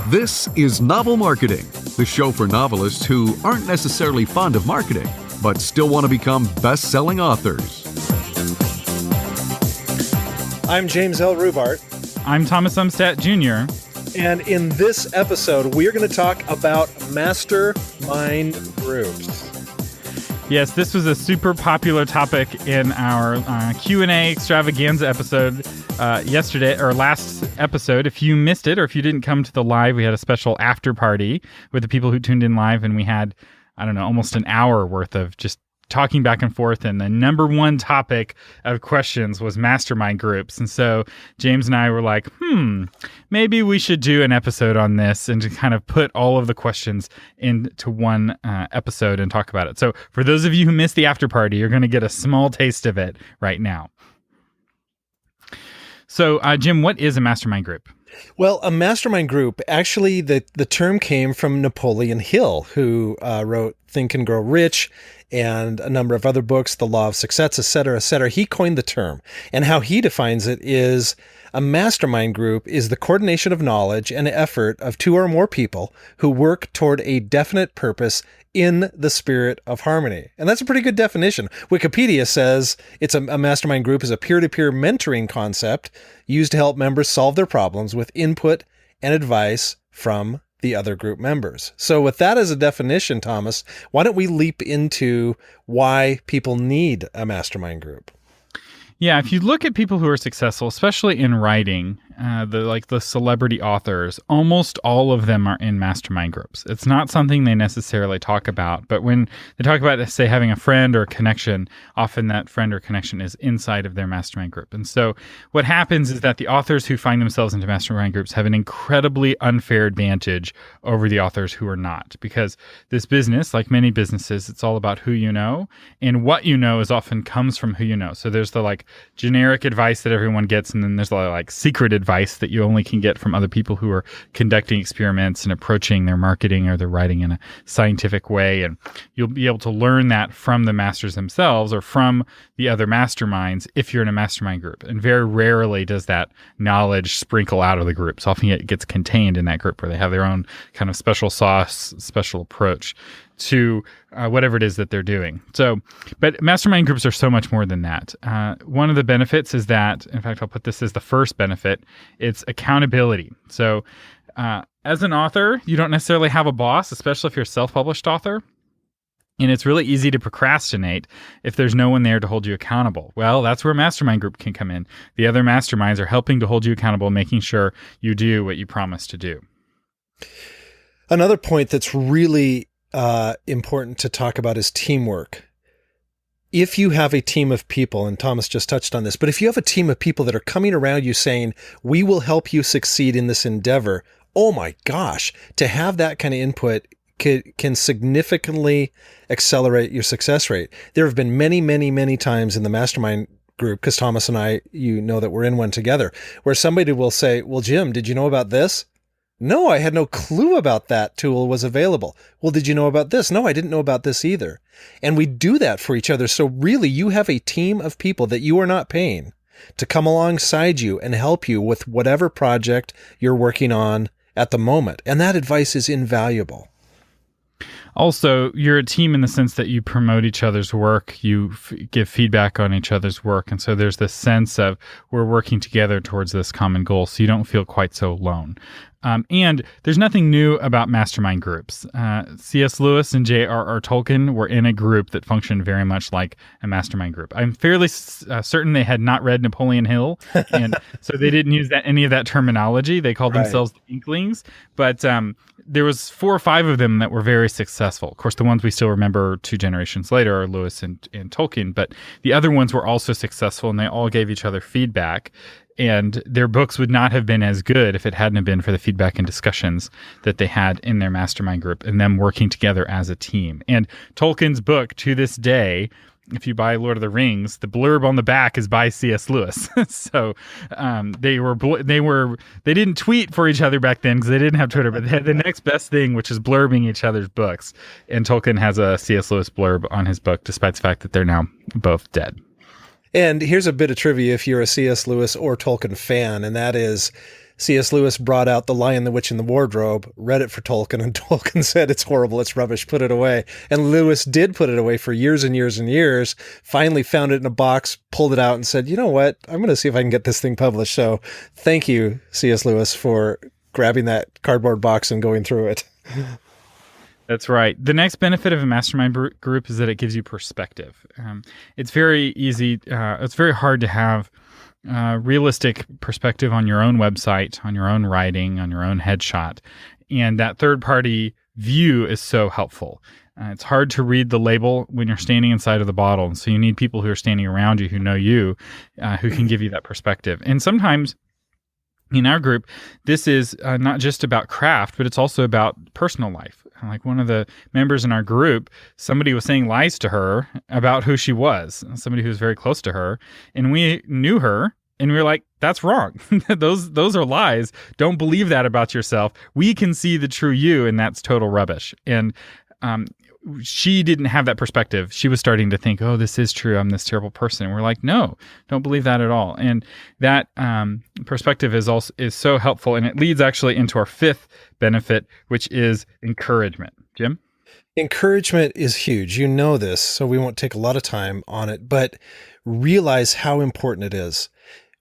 This is Novel Marketing, the show for novelists who aren't necessarily fond of marketing, but still want to become best-selling authors. I'm James L. Rubart. I'm Thomas Umstattd Jr. And in this episode, we are going to talk about mastermind groups. Yes, this was a super popular topic in our Q&A extravaganza episode yesterday, or last episode. If you missed it, or if you didn't come to the live, we had a special after party with the people who tuned in live, and we had, almost an hour worth of just talking back and forth, and the number one topic of questions was mastermind groups. And so James and I were like, maybe we should do an episode on this and to kind of put all of the questions into one episode and talk about it. So for those of you who missed the after party, you're going to get a small taste of it right now. So Jim, what is a mastermind group? Well, a mastermind group, actually, the term came from Napoleon Hill, who wrote Think and Grow Rich and a number of other books, The Law of Success, et cetera, et cetera. He coined the term. And how he defines it is a mastermind group is the coordination of knowledge and effort of two or more people who work toward a definite purpose in the spirit of harmony. And that's a pretty good definition. Wikipedia says it's a mastermind group is a peer-to-peer mentoring concept used to help members solve their problems with input and advice from the other group members. So with that as a definition, Thomas, why don't we leap into why people need a mastermind group? Yeah, if you look at people who are successful, especially in writing, the celebrity authors, almost all of them are in mastermind groups. It's not something they necessarily talk about, but when they talk about, say, having a friend or a connection, often that friend or connection is inside of their mastermind group. And so what happens is that the authors who find themselves into mastermind groups have an incredibly unfair advantage over the authors who are not, because this business, like many businesses, it's all about who you know, and what you know is often comes from who you know. So there's the generic advice that everyone gets, and then there's secret advice that you only can get from other people who are conducting experiments and approaching their marketing or their writing in a scientific way. And you'll be able to learn that from the masters themselves or from the other masterminds if you're in a mastermind group. And very rarely does that knowledge sprinkle out of the group. So often it gets contained in that group where they have their own kind of special sauce, special approach to whatever it is that they're doing. So, but mastermind groups are so much more than that. One of the benefits is that, in fact, I'll put this as the first benefit, it's accountability. So as an author, you don't necessarily have a boss, especially if you're a self-published author. And it's really easy to procrastinate if there's no one there to hold you accountable. Well, that's where a mastermind group can come in. The other masterminds are helping to hold you accountable, making sure you do what you promised to do. Another point that's really important to talk about is teamwork. If you have a team of people, and Thomas just touched on this, but if you have a team of people that are coming around you saying, we will help you succeed in this endeavor, oh my gosh, to have that kind of input can significantly accelerate your success rate. There have been many, many, many times in the mastermind group, because Thomas and I, you know that we're in one together, where somebody will say, well, Jim, did you know about this? No, I had no clue about that tool was available. Well, did you know about this? No, I didn't know about this either. And we do that for each other. So really, you have a team of people that you are not paying to come alongside you and help you with whatever project you're working on at the moment. And that advice is invaluable. Also, you're a team in the sense that you promote each other's work, you give feedback on each other's work, and so there's this sense of we're working together towards this common goal, so you don't feel quite so alone. And there's nothing new about mastermind groups. C.S. Lewis and J.R.R. Tolkien were in a group that functioned very much like a mastermind group. I'm fairly certain they had not read Napoleon Hill, and so they didn't use any of that terminology. They called themselves the Inklings, but there was 4 or 5 of them that were very successful. Of course, the ones we still remember 2 generations later are Lewis and Tolkien, but the other ones were also successful, and they all gave each other feedback. And their books would not have been as good if it hadn't been for the feedback and discussions that they had in their mastermind group and them working together as a team. And Tolkien's book, to this day, if you buy Lord of the Rings, the blurb on the back is by C.S. Lewis. So they didn't tweet for each other back then because they didn't have Twitter, but they had the next best thing, which is blurbing each other's books. And Tolkien has a C.S. Lewis blurb on his book, despite the fact that they're now both dead. And here's a bit of trivia if you're a C.S. Lewis or Tolkien fan, and that is C.S. Lewis brought out The Lion, the Witch, and the Wardrobe, read it for Tolkien, and Tolkien said, it's horrible, it's rubbish, put it away. And Lewis did put it away for years and years and years, finally found it in a box, pulled it out, and said, you know what, I'm going to see if I can get this thing published. So thank you, C.S. Lewis, for grabbing that cardboard box and going through it. That's right. The next benefit of a mastermind group is that it gives you perspective. It's very easy. It's very hard to have realistic perspective on your own website, on your own writing, on your own headshot. And that third-party view is so helpful. It's hard to read the label when you're standing inside of the bottle. And so you need people who are standing around you, who know you, who can give you that perspective. And sometimes in our group, this is not just about craft, but it's also about personal life. Like one of the members in our group, somebody was saying lies to her about who she was, somebody who was very close to her. And we knew her and we were like, that's wrong. Those are lies. Don't believe that about yourself. We can see the true you, and that's total rubbish. And she didn't have that perspective. She was starting to think, oh, this is true. I'm this terrible person. And we're like, no, don't believe that at all. And that perspective is so helpful. And it leads actually into our fifth benefit, which is encouragement. Jim? Encouragement is huge. You know this, so we won't take a lot of time on it, but realize how important it is.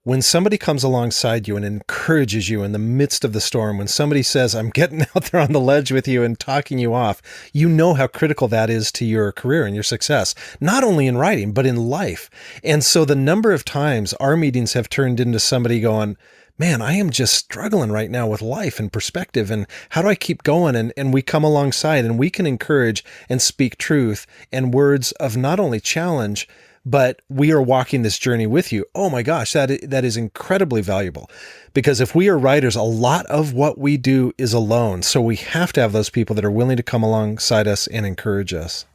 When somebody comes alongside you and encourages you in the midst of the storm, when somebody says, I'm getting out there on the ledge with you and talking you off, you know how critical that is to your career and your success, not only in writing, but in life. And so the number of times our meetings have turned into somebody going, man, I am just struggling right now with life and perspective, and how do I keep going? And we come alongside and we can encourage and speak truth and words of not only challenge, but we are walking this journey with you. Oh my gosh, that is incredibly valuable, because if we are writers, a lot of what we do is alone. So we have to have those people that are willing to come alongside us and encourage us.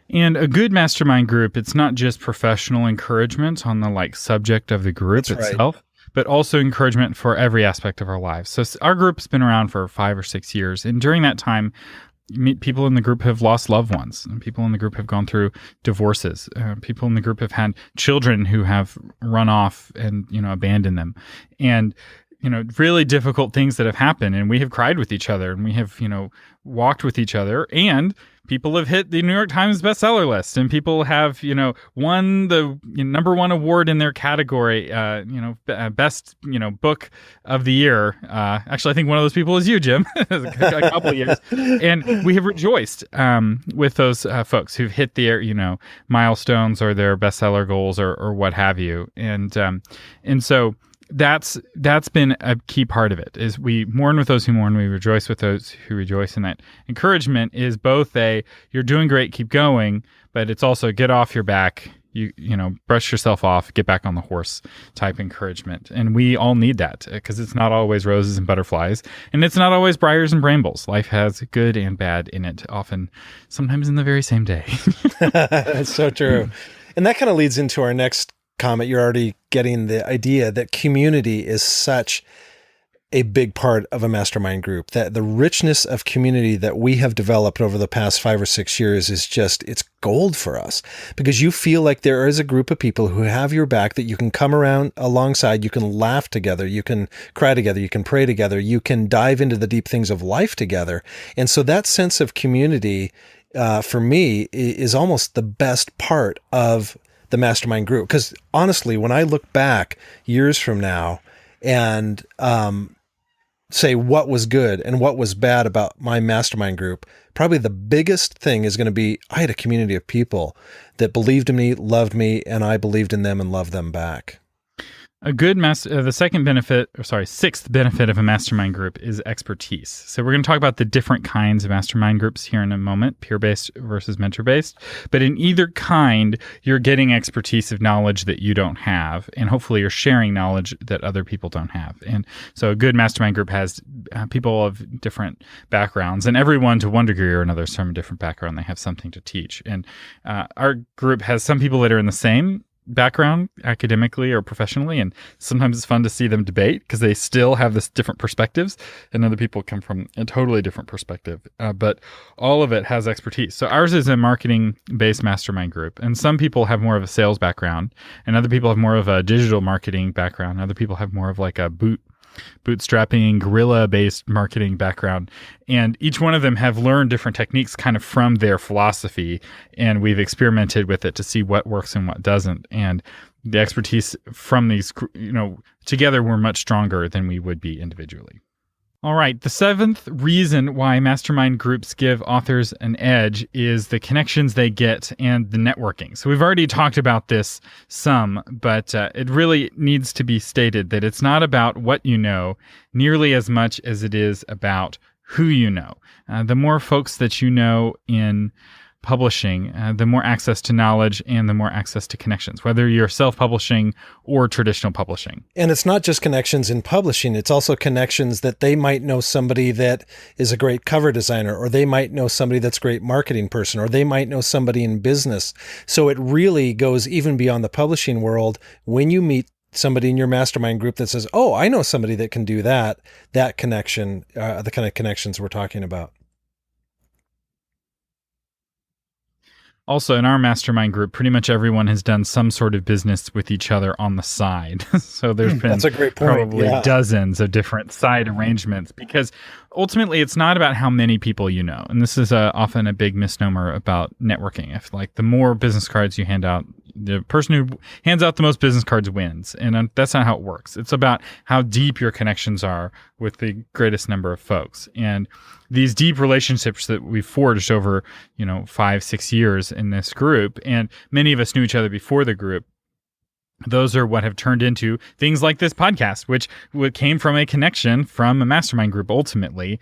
And a good mastermind group, it's not just professional encouragement on the subject of the group itself, but also encouragement for every aspect of our lives. So our group's been around for 5 or 6 years. And during that time, people in the group have lost loved ones. People in the group have gone through divorces. People in the group have had children who have run off and, abandoned them. And, really difficult things that have happened. And we have cried with each other, and we have, walked with each other, and people have hit the New York Times bestseller list, and people have, won the number one award in their category, best, book of the year. Actually, I think one of those people is you, Jim, a couple of years. And we have rejoiced with those folks who've hit their, milestones or their bestseller goals or what have you. And so that's been a key part of it, is we mourn with those who mourn, we rejoice with those who rejoice. And that encouragement is both you're doing great, keep going, but it's also get off your back, brush yourself off, get back on the horse type encouragement. And we all need that, because it's not always roses and butterflies, and it's not always briars and brambles. Life has good and bad in it, often, sometimes in the very same day. That's so true. And that kind of leads into our next comment. You're already getting the idea that community is such a big part of a mastermind group, that the richness of community that we have developed over the past 5 or 6 years is it's gold for us, because you feel like there is a group of people who have your back, that you can come around alongside, you can laugh together, you can cry together, you can pray together, you can dive into the deep things of life together. And so that sense of community, for me, is almost the best part of the mastermind group. Because honestly, when I look back years from now and say what was good and what was bad about my mastermind group, probably the biggest thing is going to be I had a community of people that believed in me, loved me, and I believed in them and loved them back. A good sixth benefit of a mastermind group is expertise. So we're going to talk about the different kinds of mastermind groups here in a moment, peer-based versus mentor-based. But in either kind, you're getting expertise of knowledge that you don't have, and hopefully you're sharing knowledge that other people don't have. And so a good mastermind group has people of different backgrounds, and everyone to one degree or another is from a different background. They have something to teach. And our group has some people that are in the same background academically or professionally, and sometimes it's fun to see them debate because they still have this different perspectives, and other people come from a totally different perspective, but all of it has expertise. So ours is a marketing based mastermind group, and some people have more of a sales background, and other people have more of a digital marketing background, other people have more of a boot bootstrapping, guerrilla-based marketing background. And each one of them have learned different techniques kind of from their philosophy, and we've experimented with it to see what works and what doesn't. And the expertise from these, together we're much stronger than we would be individually. All right, the seventh reason why mastermind groups give authors an edge is the connections they get and the networking. So we've already talked about this some, but it really needs to be stated that it's not about what you know nearly as much as it is about who you know. The more folks that you know in publishing, the more access to knowledge and the more access to connections, whether you're self-publishing or traditional publishing. And it's not just connections in publishing, it's also connections that they might know somebody that is a great cover designer, or they might know somebody that's a great marketing person, or they might know somebody in business. So it really goes even beyond the publishing world. When you meet somebody in your mastermind group that says, oh, I know somebody that can do that connection, the kind of connections we're talking about. Also, in our mastermind group, pretty much everyone has done some sort of business with each other on the side. So there's been That's a great point. probably dozens of different side arrangements, because ultimately it's not about how many people you know. And this is often a big misnomer about networking. If the more business cards you hand out, the person who hands out the most business cards wins. And that's not how it works. It's about how deep your connections are with the greatest number of folks. And these deep relationships that we've forged over, 5-6 years in this group, and many of us knew each other before the group, those are what have turned into things like this podcast, which came from a connection from a mastermind group. Ultimately,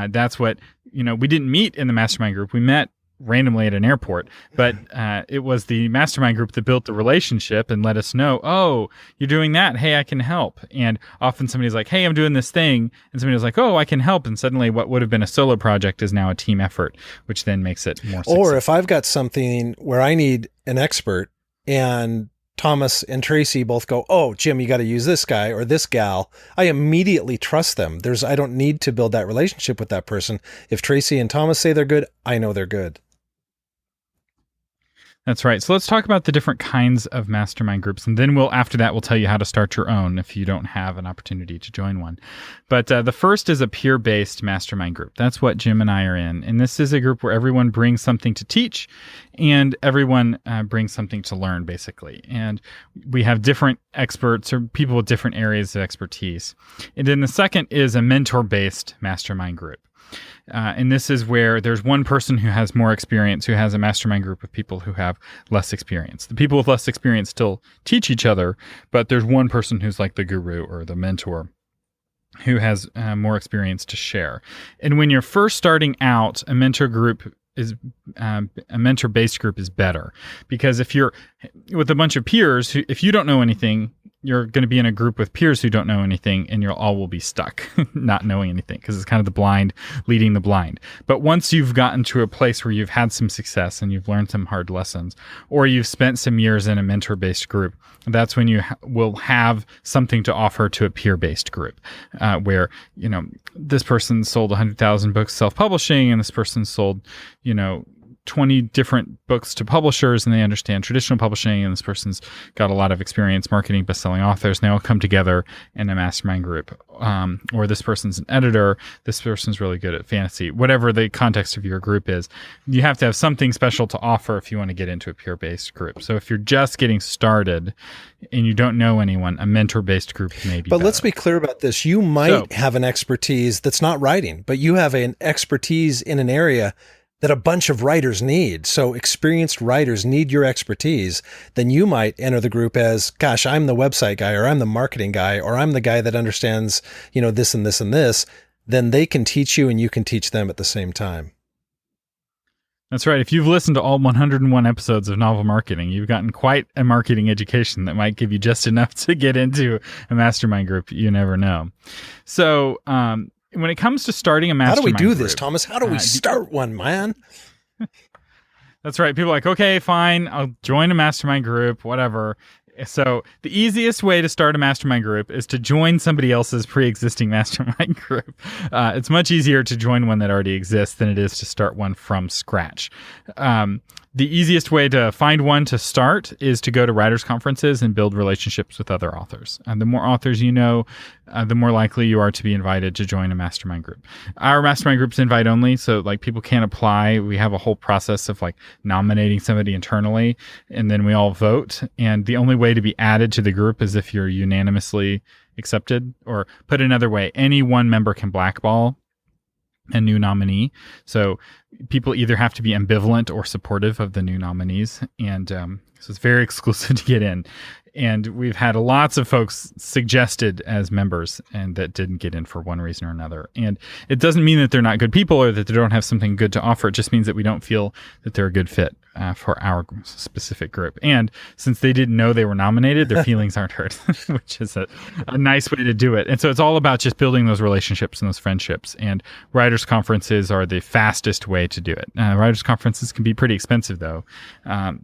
that's what, we didn't meet in the mastermind group. We met randomly at an airport, but it was the mastermind group that built the relationship and let us know, oh, you're doing that. Hey, I can help. And often somebody's like, hey, I'm doing this thing. And somebody was like, oh, I can help. And suddenly what would have been a solo project is now a team effort, which then makes it more successful. Or if I've got something where I need an expert and Thomas and Tracy both go, oh, Jim, you got to use this guy or this gal, I immediately trust them. I don't need to build that relationship with that person. If Tracy and Thomas say they're good, I know they're good. That's right. So let's talk about the different kinds of mastermind groups. And then after that, we'll tell you how to start your own if you don't have an opportunity to join one. But the first is a peer-based mastermind group. That's what Jim and I are in. And this is a group where everyone brings something to teach and everyone brings something to learn, basically. And we have different experts or people with different areas of expertise. And then the second is a mentor-based mastermind group. And this is where there's one person who has more experience, who has a mastermind group of people who have less experience. The people with less experience still teach each other, but there's one person who's like the guru or the mentor who has more experience to share. And when you're first starting out, a mentor group is a mentor-based group is better, because if you're with a bunch of peers, if you don't know anything, you're going to be in a group with peers who don't know anything, and you all will be stuck not knowing anything, because it's kind of the blind leading the blind. But once you've gotten to a place where you've had some success and you've learned some hard lessons, or you've spent some years in a mentor-based group, that's when you will have something to offer to a peer-based group, where, this person sold 100,000 books self-publishing, and this person sold, 20 different books to publishers, and they understand traditional publishing, and this person's got a lot of experience marketing best-selling authors, and they all come together in a mastermind group. Or this person's an editor, this person's really good at fantasy. Whatever the context of your group is, you have to have something special to offer if you want to get into a peer-based group. So if you're just getting started and you don't know anyone, a mentor-based group may be better. Let's be clear about this. You might have an expertise that's not writing, but you have an expertise in an area that a bunch of writers need. So experienced writers need your expertise. Then you might enter the group as, gosh, I'm the website guy, or I'm the marketing guy, or I'm the guy that understands, this and this and this. Then they can teach you and you can teach them at the same time. That's right. If you've listened to all 101 episodes of Novel Marketing, you've gotten quite a marketing education that might give you just enough to get into a mastermind group. You never know. So, when it comes to starting a mastermind How do we do group, this, Thomas? How do we start one, man? That's right. People are like, okay, fine, I'll join a mastermind group, whatever. So the easiest way to start a mastermind group is to join somebody else's pre-existing mastermind group. It's much easier to join one that already exists than it is to start one from scratch. the easiest way to find one to start is to go to writers' conferences and build relationships with other authors. The more authors you know, the more likely you are to be invited to join a mastermind group. Our mastermind group's invite only, so like people can't apply. We have a whole process of like nominating somebody internally, and then we all vote. And the only way to be added to the group is if you're unanimously accepted, or put another way, any one member can blackball a new nominee. So people either have to be ambivalent or supportive of the new nominees. And so it's very exclusive to get in. And we've had lots of folks suggested as members and that didn't get in for one reason or another. And it doesn't mean that they're not good people or that they don't have something good to offer. It just means that we don't feel that they're a good fit for our specific group. And since they didn't know they were nominated, their feelings aren't hurt, which is a nice way to do it. And so it's all about just building those relationships and those friendships. And writers' conferences are the fastest way to do it. Writers' conferences can be pretty expensive, though.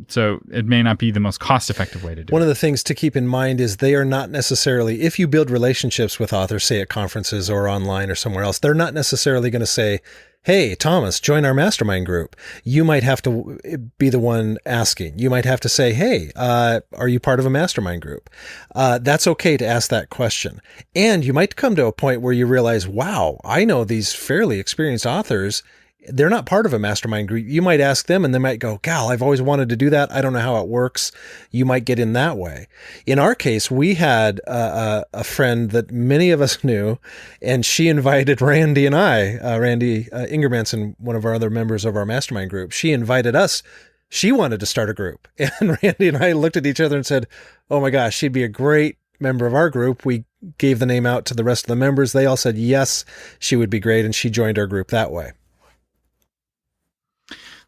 So it may not be the most cost-effective way to do it. One of the things to keep in mind is they are not necessarily, if you build relationships with authors, say at conferences or online or somewhere else, they're not necessarily going to say, hey, Thomas, join our mastermind group. You might have to be the one asking. You might have to say, hey, are you part of a mastermind group? That's okay to ask that question. And you might come to a point where you realize, wow, I know these fairly experienced authors. They're not part of a mastermind group. You might ask them and they might go, gal, I've always wanted to do that. I don't know how it works. You might get in that way. In our case, we had a friend that many of us knew, and she invited Randy and I, Randy Ingermanson, one of our other members of our mastermind group. She invited us. She wanted to start a group. And Randy and I looked at each other and said, oh my gosh, she'd be a great member of our group. We gave the name out to the rest of the members. They all said, yes, she would be great. And she joined our group that way.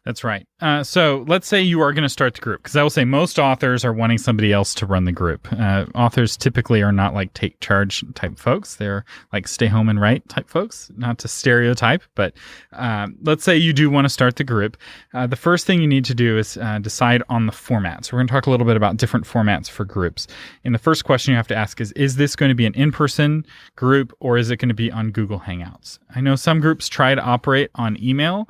That's right. So let's say you are going to start the group, because I will say most authors are wanting somebody else to run the group. Authors typically are not like take charge type folks. They're like stay home and write type folks, not to stereotype, but let's say you do want to start the group. The first thing you need to do is decide on the format. So we're going to talk a little bit about different formats for groups. And the first question you have to ask is this going to be an in-person group or is it going to be on Google Hangouts? I know some groups try to operate on email,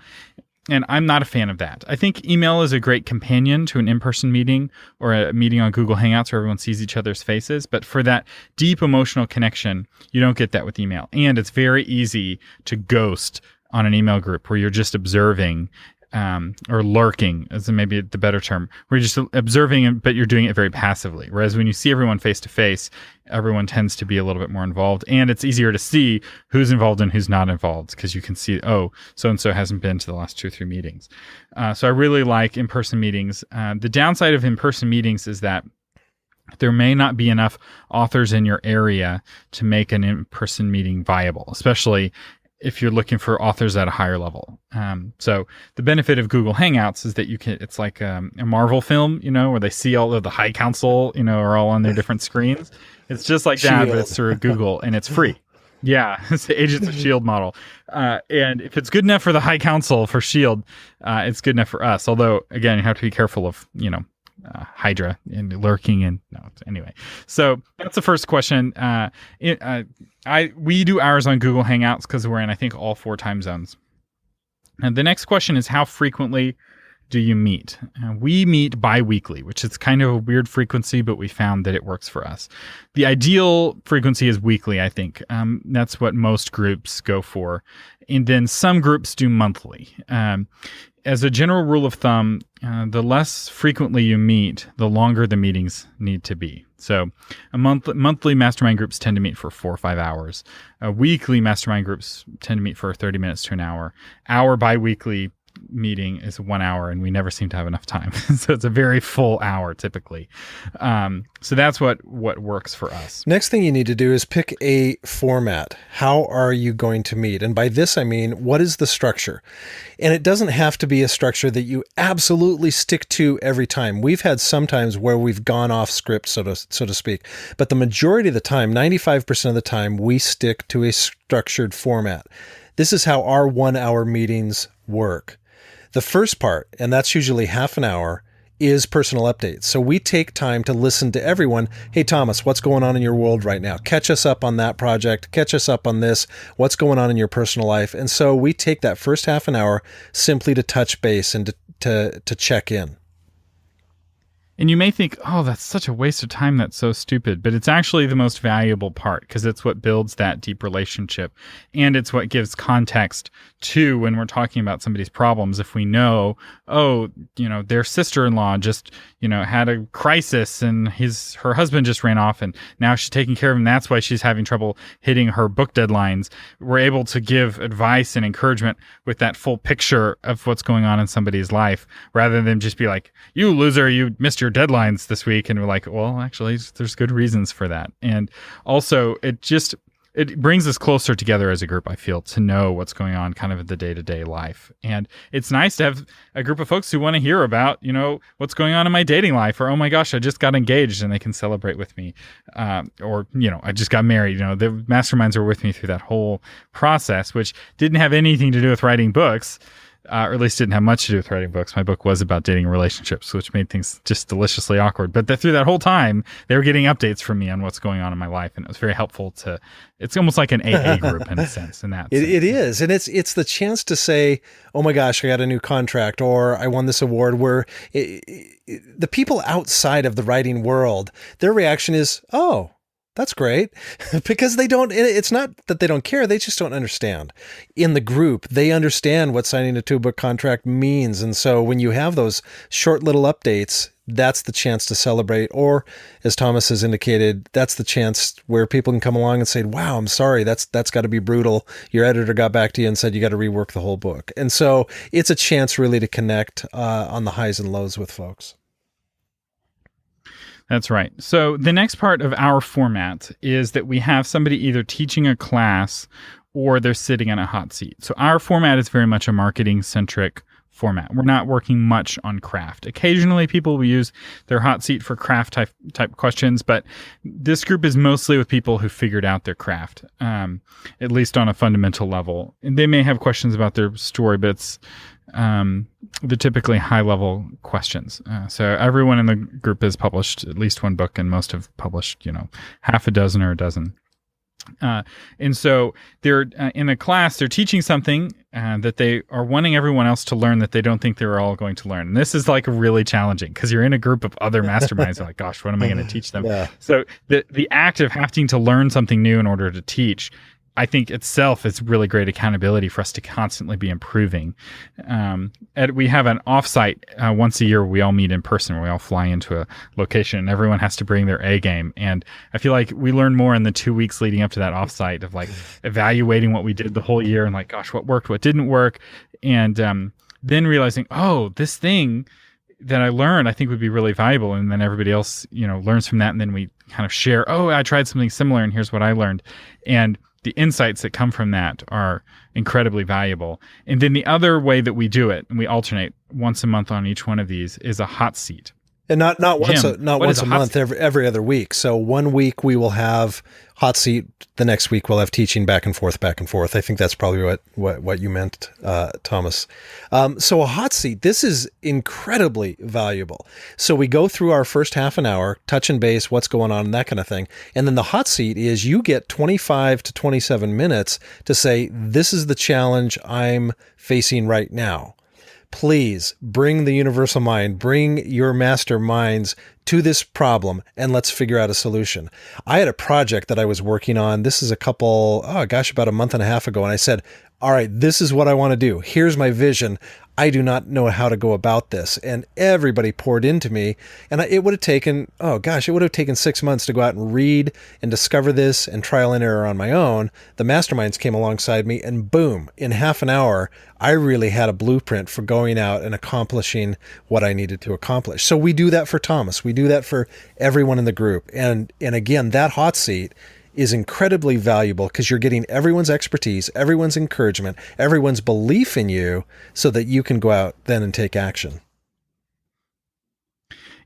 and I'm not a fan of that. I think email is a great companion to an in-person meeting or a meeting on Google Hangouts where everyone sees each other's faces. But for that deep emotional connection, you don't get that with email. And it's very easy to ghost on an email group where you're just observing or lurking is maybe the better term, where you're just observing, but you're doing it very passively. Whereas when you see everyone face to face, everyone tends to be a little bit more involved, and it's easier to see who's involved and who's not involved because you can see, oh, so-and-so hasn't been to the last 2 or 3 meetings. So I really like in-person meetings. The downside of in-person meetings is that there may not be enough authors in your area to make an in-person meeting viable, especially if you're looking for authors at a higher level. So the benefit of Google Hangouts is that it's like a Marvel film, where they see all of the High Council, are all on their different screens. It's just like that, but it's through Google and it's free. Yeah, it's the Agents of S.H.I.E.L.D. model. And if it's good enough for the High Council for S.H.I.E.L.D., it's good enough for us. Although, again, you have to be careful of, Hydra and lurking and anyway. So that's the first question. We do ours on Google Hangouts because we're in, I think, all 4 time zones. And the next question is, how frequently do you meet? We meet bi-weekly, which is kind of a weird frequency, but we found that it works for us. The ideal frequency is weekly, I think. That's what most groups go for. And then some groups do monthly. As a general rule of thumb, the less frequently you meet, the longer the meetings need to be. So monthly mastermind groups tend to meet for 4 or 5 hours. Weekly mastermind groups tend to meet for 30 minutes to an hour. Our bi-weekly meeting is 1 hour, and we never seem to have enough time. So it's a very full hour typically. So that's what works for us. Next thing you need to do is pick a format. How are you going to meet? And by this, I mean, what is the structure? And it doesn't have to be a structure that you absolutely stick to every time. We've had some times where we've gone off script, so to speak. But the majority of the time, 95% of the time, we stick to a structured format. This is how our 1 hour meetings work. The first part, and that's usually half an hour, is personal updates. So we take time to listen to everyone. Hey, Thomas, what's going on in your world right now? Catch us up on that project. Catch us up on this. What's going on in your personal life? And so we take that first half an hour simply to touch base and to check in. And you may think, oh, that's such a waste of time. That's so stupid. But it's actually the most valuable part because it's what builds that deep relationship. And it's what gives context to when we're talking about somebody's problems. If we know, oh, their sister-in-law just, had a crisis and her husband just ran off and now she's taking care of him. That's why she's having trouble hitting her book deadlines. We're able to give advice and encouragement with that full picture of what's going on in somebody's life rather than just be like, you loser, you missed your deadlines this week. And we're like, well, actually, there's good reasons for that. And also, it brings us closer together as a group, I feel, to know what's going on kind of in the day-to-day life. And it's nice to have a group of folks who want to hear about, what's going on in my dating life, or, oh my gosh, I just got engaged, and they can celebrate with me. Or, I just got married. The masterminds were with me through that whole process, which didn't have anything to do with writing books. Or at least didn't have much to do with writing books. My book was about dating relationships, which made things just deliciously awkward. But through that whole time, they were getting updates from me on what's going on in my life. And it was very helpful it's almost like an AA group in a sense. In that sense. It is. And it's the chance to say, oh my gosh, I got a new contract, or I won this award, where the people outside of the writing world, their reaction is, oh, that's great, because it's not that they don't care. They just don't understand. In the group, they understand what signing a 2-book contract means. And so when you have those short little updates, that's the chance to celebrate. Or as Thomas has indicated, that's the chance where people can come along and say, wow, I'm sorry. That's got to be brutal. Your editor got back to you and said, you got to rework the whole book. And so it's a chance really to connect on the highs and lows with folks. That's right. So the next part of our format is that we have somebody either teaching a class or they're sitting in a hot seat. So our format is very much a marketing-centric format. We're not working much on craft. Occasionally people will use their hot seat for craft type questions, but this group is mostly with people who figured out their craft, at least on a fundamental level. And they may have questions about their story, but it's they're typically high-level questions. So everyone in the group has published at least one book, and most have published, half a dozen or a dozen. And so they're in a class, they're teaching something that they are wanting everyone else to learn that they don't think they're all going to learn. And this is like really challenging because you're in a group of other masterminds. Like, gosh, what am I going to teach them? Yeah. So the act of having to learn something new in order to teach, I think itself is really great accountability for us to constantly be improving. We have an offsite once a year where we all meet in person, where we all fly into a location and everyone has to bring their A game. And I feel like we learn more in the 2 weeks leading up to that offsite of like evaluating what we did the whole year and like, gosh, what worked, what didn't work. And then realizing, oh, this thing that I learned, I think would be really valuable. And then everybody else, learns from that. And then we kind of share, oh, I tried something similar and here's what I learned. And the insights that come from that are incredibly valuable. And then the other way that we do it, and we alternate once a month on each one of these, is a hot seat. And not once a month, every other week. So 1 week we will have hot seat. The next week we'll have teaching back and forth. I think that's probably what you meant, Thomas. So a hot seat, this is incredibly valuable. So we go through our first half an hour, touch and base, what's going on and that kind of thing. And then the hot seat is you get 25 to 27 minutes to say, this is the challenge I'm facing right now. Please bring the universal mind, bring your masterminds to this problem, and let's figure out a solution. I had a project that I was working on. This is about a month and a half ago. And I said, all right, this is what I want to do. Here's my vision. I do not know how to go about this. And everybody poured into me. And it would have taken 6 months to go out and read and discover this and trial and error on my own. The masterminds came alongside me and boom, in half an hour, I really had a blueprint for going out and accomplishing what I needed to accomplish. So we do that for Thomas. We do that for everyone in the group. And again, that hot seat is incredibly valuable because you're getting everyone's expertise, everyone's encouragement, everyone's belief in you so that you can go out then and take action.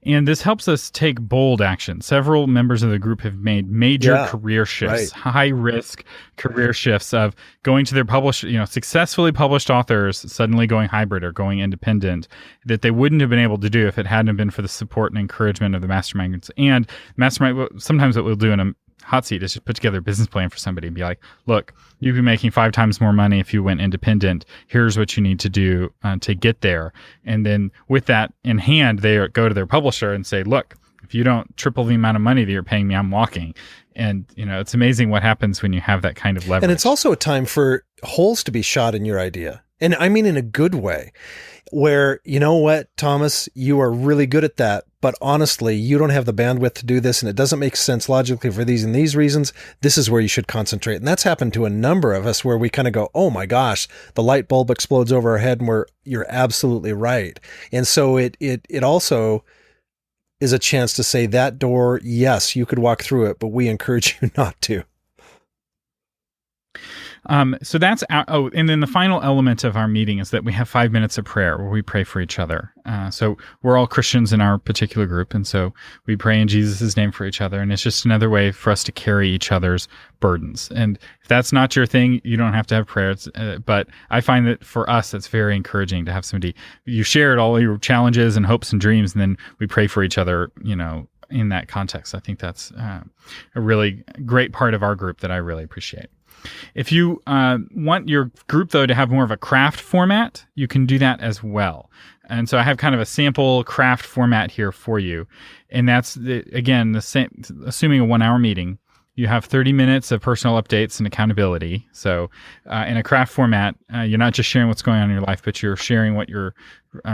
And this helps us take bold action. Several members of the group have made major career shifts, high risk career shifts of going to their successfully published authors, suddenly going hybrid or going independent, that they wouldn't have been able to do if it hadn't been for the support and encouragement of the mastermind groups. And mastermind, sometimes what we'll do in a hot seat is just put together a business plan for somebody and be like, look, you'd be making 5 times more money if you went independent. Here's what you need to do to get there. And then with that in hand, they go to their publisher and say, look, if you don't triple the amount of money that you're paying me, I'm walking. And, it's amazing what happens when you have that kind of leverage. And it's also a time for holes to be shot in your idea. And I mean in a good way, where, you know what, Thomas, you are really good at that, but honestly, you don't have the bandwidth to do this, and it doesn't make sense logically for these and these reasons. This is where you should concentrate. And that's happened to a number of us where we kind of go, oh my gosh, the light bulb explodes over our head, and you're absolutely right. And so it also is a chance to say that door, yes, you could walk through it, but we encourage you not to. So that's and then the final element of our meeting is that we have 5 minutes of prayer where we pray for each other. So we're all Christians in our particular group, and so we pray in Jesus' name for each other, and it's just another way for us to carry each other's burdens. And if that's not your thing, you don't have to have prayers. But I find that for us, it's very encouraging to have somebody, you shared all your challenges and hopes and dreams, and then we pray for each other, in that context. I think that's a really great part of our group that I really appreciate. If you want your group, though, to have more of a craft format, you can do that as well. And so I have kind of a sample craft format here for you. And that's, the same, assuming a 1-hour meeting, you have 30 minutes of personal updates and accountability. So in a craft format, you're not just sharing what's going on in your life, but you're sharing what your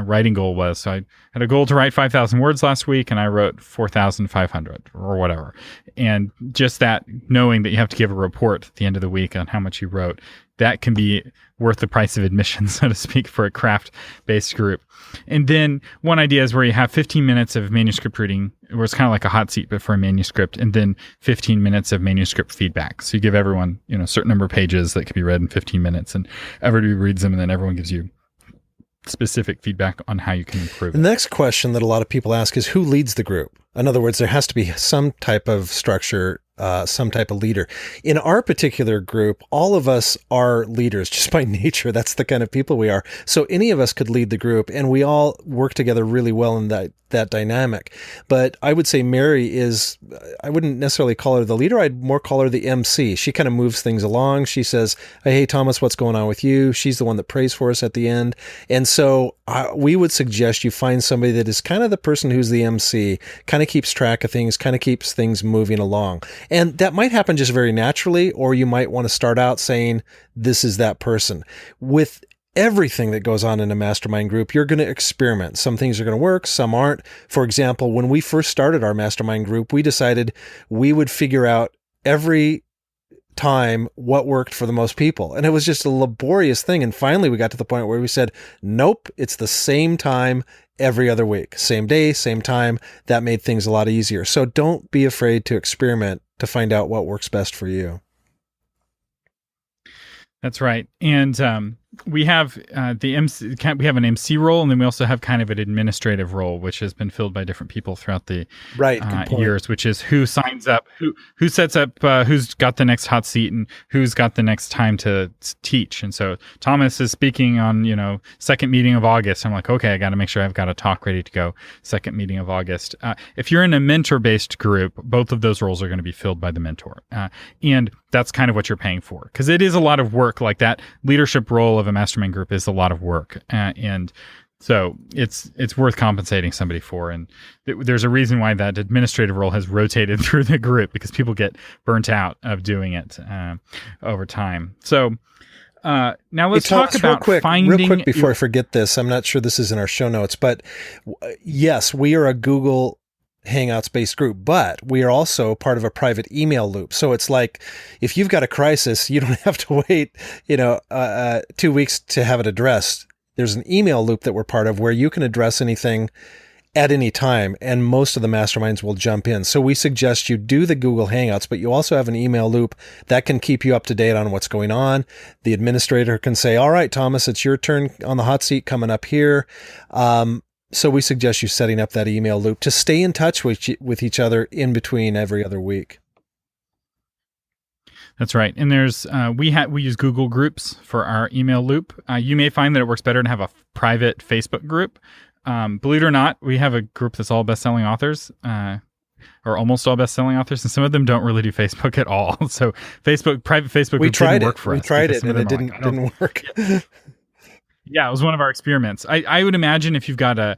writing goal was. So I had a goal to write 5,000 words last week, and I wrote 4,500 or whatever. And just that, knowing that you have to give a report at the end of the week on how much you wrote, that can be worth the price of admission, so to speak, for a craft-based group. And then one idea is where you have 15 minutes of manuscript reading, where it's kind of like a hot seat, but for a manuscript, and then 15 minutes of manuscript feedback. So you give everyone, a certain number of pages that can be read in 15 minutes, and everybody reads them, and then everyone gives you specific feedback on how you can improve. The next question that a lot of people ask is, who leads the group? In other words, there has to be some type of structure, some type of leader. In our particular group, all of us are leaders just by nature. That's the kind of people we are. So any of us could lead the group, and we all work together really well in that dynamic. But I would say Mary is, I wouldn't necessarily call her the leader. I'd more call her the MC. She kind of moves things along. She says, hey, Thomas, what's going on with you? She's the one that prays for us at the end. And so we would suggest you find somebody that is kind of the person who's the MC, kind of keeps track of things, kind of keeps things moving along. And that might happen just very naturally, or you might want to start out saying, this is that person. With everything that goes on in a mastermind group, you're going to experiment. Some things are going to work, some aren't. For example, when we first started our mastermind group, we decided we would figure out every time what worked for the most people. And it was just a laborious thing. And finally, we got to the point where we said, nope, it's the same time every other week, same day, same time. That made things a lot easier. So don't be afraid to experiment to find out what works best for you. That's right. And we have we have an MC role, and then we also have kind of an administrative role, which has been filled by different people throughout the years, which is who signs up, who sets up, who's got the next hot seat, and who's got the next time to teach. And so Thomas is speaking on, second meeting of August. I'm like, okay, I got to make sure I've got a talk ready to go. Second meeting of August. If you're in a mentor-based group, both of those roles are going to be filled by the mentor. And that's kind of what you're paying for, because it is a lot of work. Like that leadership role of a mastermind group is a lot of work, and so it's worth compensating somebody for. And there's a reason why that administrative role has rotated through the group, because people get burnt out of doing it over time. So now let's talk about finding. Real quick before I forget this, I'm not sure this is in our show notes, but yes, we are a Google Hangouts based group, but we are also part of a private email loop. So it's like, if you've got a crisis, you don't have to wait, 2 weeks to have it addressed. There's an email loop that we're part of where you can address anything at any time, and most of the masterminds will jump in. So we suggest you do the Google Hangouts, but you also have an email loop that can keep you up to date on what's going on. The administrator can say, all right, Thomas, it's your turn on the hot seat coming up here. So we suggest you setting up that email loop to stay in touch with each other in between every other week. That's right. And there's we use Google Groups for our email loop. You may find that it works better to have a private Facebook group. Believe it or not, we have a group that's all best-selling authors, or almost all best-selling authors, and some of them don't really do Facebook at all. So private Facebook group didn't work for us. We tried it, and it didn't work. Yeah, it was one of our experiments. I would imagine if you've got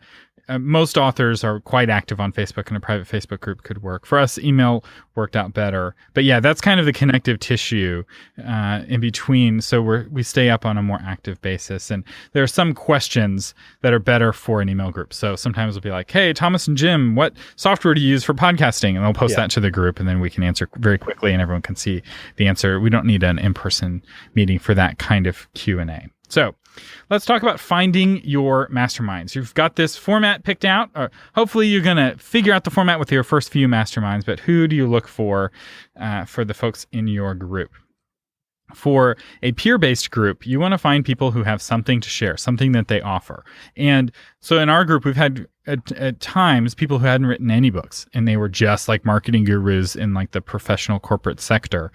most authors are quite active on Facebook, and a private Facebook group could work. For us, email worked out better. But yeah, that's kind of the connective tissue in between. So we stay up on a more active basis. And there are some questions that are better for an email group. So sometimes we'll be like, hey, Thomas and Jim, what software do you use for podcasting? And they'll post that to the group, and then we can answer very quickly, and everyone can see the answer. We don't need an in-person meeting for that kind of Q&A. So let's talk about finding your masterminds. You've got this format picked out. Hopefully you're going to figure out the format with your first few masterminds, but who do you look for the folks in your group? For a peer-based group, you want to find people who have something to share, something that they offer. And so in our group, we've had at times people who hadn't written any books, and they were just like marketing gurus in like the professional corporate sector.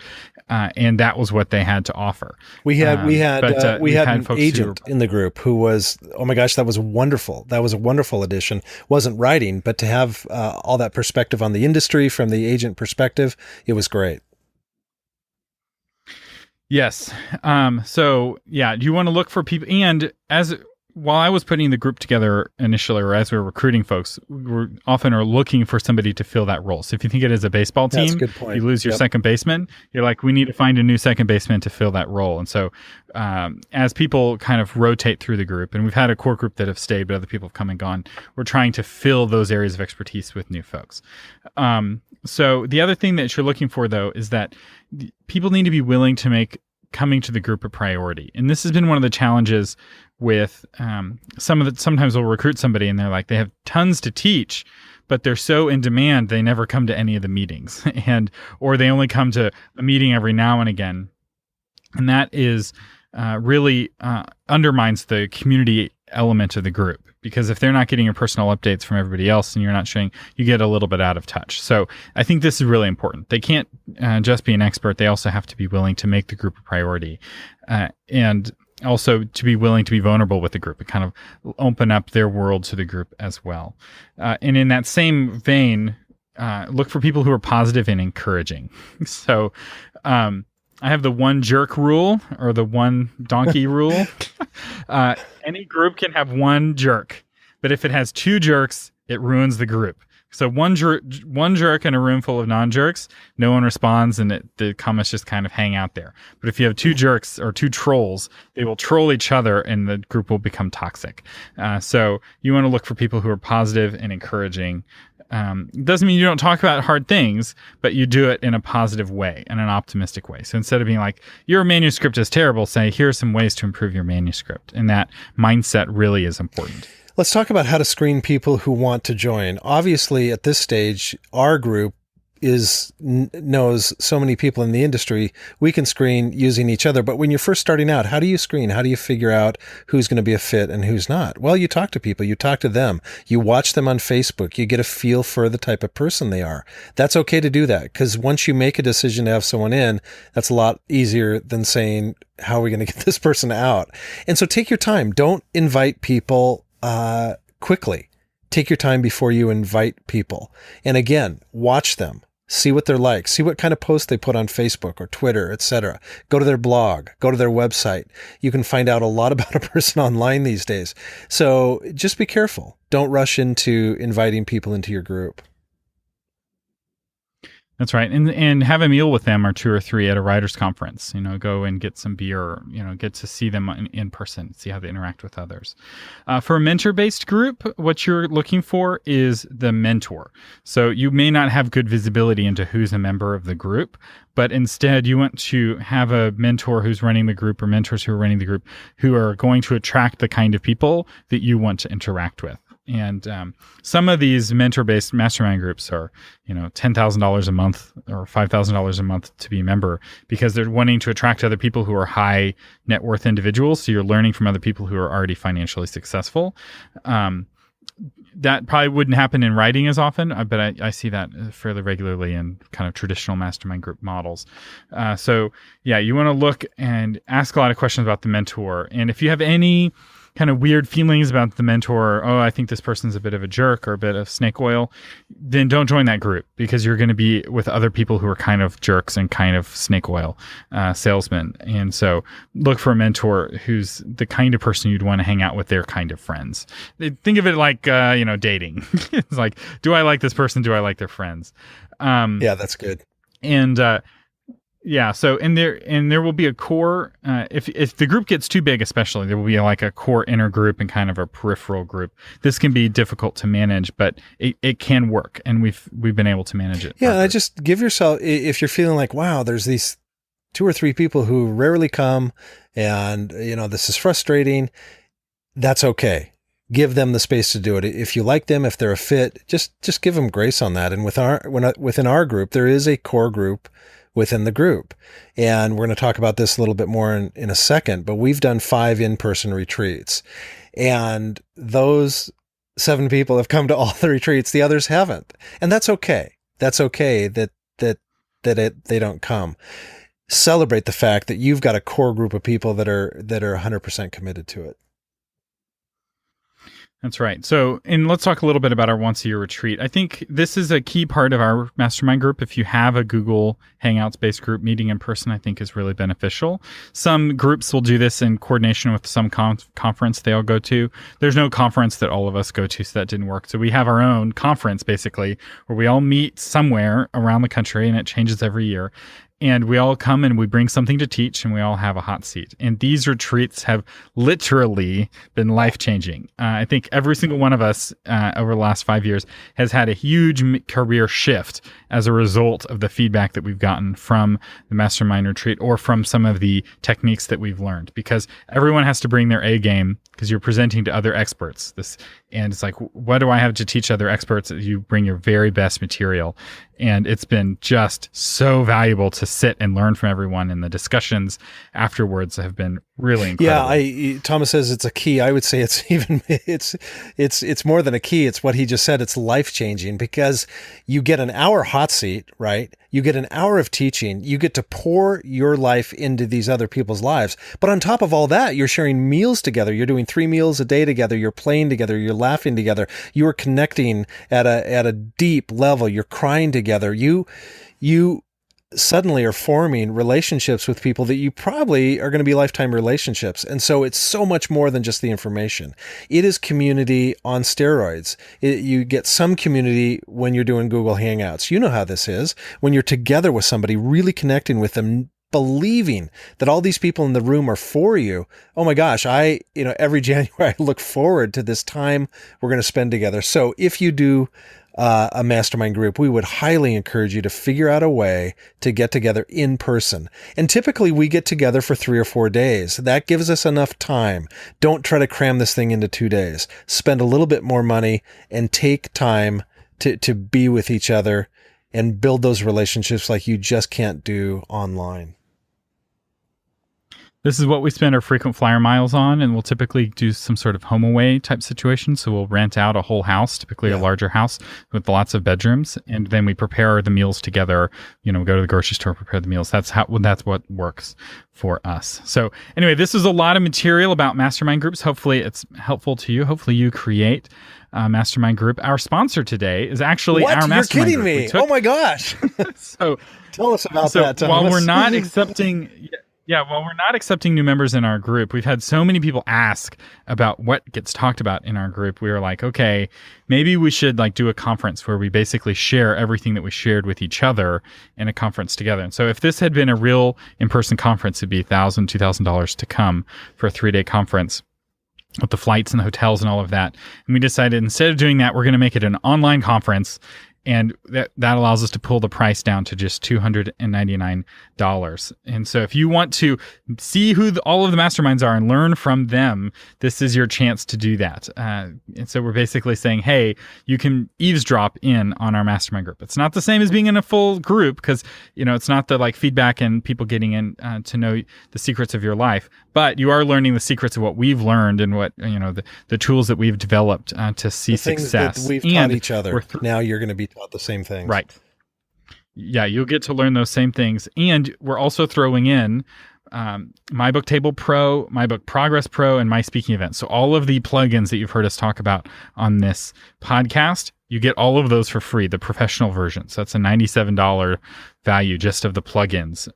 And that was what they had to offer. We had an agent in the group who was, oh my gosh, that was wonderful. That was a wonderful addition. Wasn't writing, but to have all that perspective on the industry from the agent perspective, it was great. Yes. So yeah, you want to look for people. And while I was putting the group together initially, or as we were recruiting folks, we often are looking for somebody to fill that role. So if you think it is a baseball team, that's a good point. You lose your second baseman, you're like, we need to find a new second baseman to fill that role. And so as people kind of rotate through the group, and we've had a core group that have stayed, but other people have come and gone, we're trying to fill those areas of expertise with new folks. So the other thing that you're looking for, though, is that people need to be willing to make coming to the group a priority. And this has been one of the challenges with sometimes we'll recruit somebody and they're like, they have tons to teach, but they're so in demand, they never come to any of the meetings, or they only come to a meeting every now and again. And that is really undermines the community element of the group, because if they're not getting your personal updates from everybody else and you're not sharing, you get a little bit out of touch. So I think this is really important. They can't just be an expert. They also have to be willing to make the group a priority, and also to be willing to be vulnerable with the group and kind of open up their world to the group as well. And in that same vein, look for people who are positive and encouraging. So I have the one jerk rule, or the one donkey rule. Any group can have one jerk, but if it has two jerks, it ruins the group. So one jerk in a room full of non-jerks, no one responds, and the comments just kind of hang out there. But if you have two jerks or two trolls, they will troll each other, and the group will become toxic. So you want to look for people who are positive and encouraging. It doesn't mean you don't talk about hard things, but you do it in a positive way, in an optimistic way. So instead of being like, your manuscript is terrible, say, here are some ways to improve your manuscript. And that mindset really is important. Let's talk about how to screen people who want to join. Obviously, at this stage, our group knows so many people in the industry. We can screen using each other. But when you're first starting out, how do you screen? How do you figure out who's going to be a fit and who's not? Well, you talk to people. You talk to them. You watch them on Facebook. You get a feel for the type of person they are. That's okay to do that, because once you make a decision to have someone in, that's a lot easier than saying, how are we going to get this person out? And so take your time. Don't invite people quickly. Take your time before you invite people. And again, watch them. See what they're like. See what kind of posts they put on Facebook or Twitter, etc. Go to their blog. Go to their website. You can find out a lot about a person online these days. So just be careful. Don't rush into inviting people into your group. That's right. And have a meal with them, or two or three at a writers conference. Go and get some beer, get to see them in person, see how they interact with others. For a mentor-based group, what you're looking for is the mentor. So you may not have good visibility into who's a member of the group, but instead you want to have a mentor who's running the group, or mentors who are running the group, who are going to attract the kind of people that you want to interact with. And some of these mentor-based mastermind groups are, $10,000 a month or $5,000 a month to be a member, because they're wanting to attract other people who are high net worth individuals. So you're learning from other people who are already financially successful. that probably wouldn't happen in writing as often, but I see that fairly regularly in kind of traditional mastermind group models. So yeah, you want to look and ask a lot of questions about the mentor. And if you have any kind of weird feelings about the mentor, I think this person's a bit of a jerk or a bit of snake oil, then don't join that group, because you're going to be with other people who are kind of jerks and kind of snake oil salesmen. And so look for a mentor who's the kind of person you'd want to hang out with, their kind of friends. Think of it like, dating. It's like, do I like this person? Do I like their friends? Yeah, that's good. And, yeah. So, and there will be a core, if the group gets too big, especially, there will be like a core inner group and kind of a peripheral group. This can be difficult to manage, but it can work. And we've been able to manage it. Yeah. I just give yourself, if you're feeling like, wow, there's these 2 or 3 people who rarely come and, this is frustrating, that's okay. Give them the space to do it. If you like them, if they're a fit, just give them grace on that. And within our group, there is a core group within the group. And we're going to talk about this a little bit more in a second, but we've done 5 in-person retreats, and those 7 people have come to all the retreats. The others haven't. And that's okay. That's okay that they don't come. Celebrate the fact that you've got a core group of people that are 100% committed to it. That's right. So, and let's talk a little bit about our once-a-year retreat. I think this is a key part of our mastermind group. If you have a Google Hangouts-based group, meeting in person, I think, is really beneficial. Some groups will do this in coordination with some conference they all go to. There's no conference that all of us go to, so that didn't work. So we have our own conference, basically, where we all meet somewhere around the country, and it changes every year. And we all come and we bring something to teach, and we all have a hot seat. And these retreats have literally been life-changing. I think every single one of us over the last 5 years has had a huge career shift as a result of the feedback that we've gotten from the mastermind retreat, or from some of the techniques that we've learned. Because everyone has to bring their A game, because you're presenting to other experts. And it's like, what do I have to teach other experts? You bring your very best material. And it's been just so valuable to sit and learn from everyone. And the discussions afterwards have been really incredible. Yeah, Thomas says it's a key. I would say it's more than a key. It's what he just said. It's life-changing, because you get an hour hot seat, right? You get an hour of teaching. You get to pour your life into these other people's lives. But on top of all that, you're sharing meals together. You're doing 3 meals a day together. You're playing together. You're laughing together. You are connecting at a deep level. You're crying together. You suddenly are forming relationships with people that you probably are going to be lifetime relationships. And so it's so much more than just the information. It is community on steroids. You get some community when you're doing Google Hangouts. You know how this is. When you're together with somebody, really connecting with them, believing that all these people in the room are for you. Oh my gosh, every January I look forward to this time we're going to spend together. So if you do a mastermind group, we would highly encourage you to figure out a way to get together in person. And typically we get together for 3 or 4 days. That gives us enough time. Don't try to cram this thing into 2 days. Spend a little bit more money and take time to be with each other and build those relationships like you just can't do online. This is what we spend our frequent flyer miles on, and we'll typically do some sort of home away type situation. So we'll rent out a whole house, typically a larger house with lots of bedrooms, and then we prepare the meals together. We go to the grocery store, prepare the meals. That's what works for us. So anyway, this is a lot of material about mastermind groups. Hopefully it's helpful to you. Hopefully you create a mastermind group. Our sponsor today is actually our mastermind group. You're kidding me. Oh my gosh. So tell us about that, Thomas. While we're not accepting... while we're not accepting new members in our group, we've had so many people ask about what gets talked about in our group. We were like, okay, maybe we should do a conference where we basically share everything that we shared with each other in a conference together. And so if this had been a real in-person conference, it'd be $1,000, $2,000 to come for a 3-day conference with the flights and the hotels and all of that. And we decided instead of doing that, we're going to make it an online conference. And that allows us to pull the price down to just $299. And so if you want to see who all of the masterminds are and learn from them, this is your chance to do that. And so we're basically saying, hey, you can eavesdrop in on our mastermind group. It's not the same as being in a full group because, it's not the like feedback and people getting in to know the secrets of your life, but you are learning the secrets of what we've learned and what, the tools that we've developed to see success. That we've taught each other. Now you're going to be taught the same things. Right. Yeah, you'll get to learn those same things. And we're also throwing in My Book Table Pro, My Book Progress Pro, and My Speaking Event. So all of the plugins that you've heard us talk about on this podcast, you get all of those for free, the professional version. So that's a $97 value just of the plugins.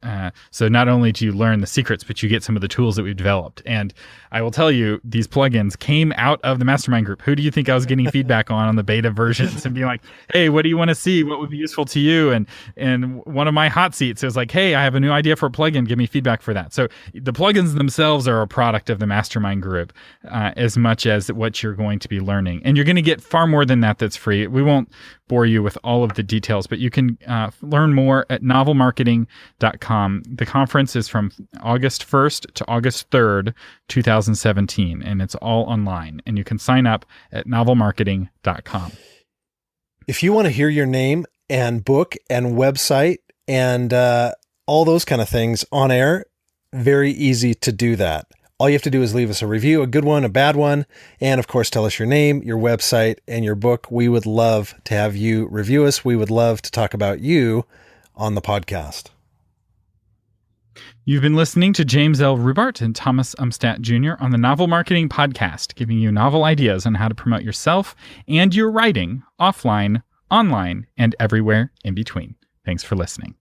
So not only do you learn the secrets, but you get some of the tools that we've developed. And I will tell you, these plugins came out of the mastermind group. Who do you think I was getting feedback on the beta versions and being like, hey, what do you want to see? What would be useful to you? And one of my hot seats is like, hey, I have a new idea for a plugin. Give me feedback for that. So the plugins themselves are a product of the mastermind group as much as what you're going to be learning. And you're going to get far more than that that's free. We won't bore you with all of the details, but you can learn more at novelmarketing.com. The conference is from August 1st to August 3rd, 2017, and it's all online. And you can sign up at novelmarketing.com. If you want to hear your name and book and website and all those kind of things on air, very easy to do that. All you have to do is leave us a review, a good one, a bad one, and of course, tell us your name, your website, and your book. We would love to have you review us. We would love to talk about you on the podcast. You've been listening to James L. Rubart and Thomas Umstattd Jr. on the Novel Marketing Podcast, giving you novel ideas on how to promote yourself and your writing offline, online, and everywhere in between. Thanks for listening.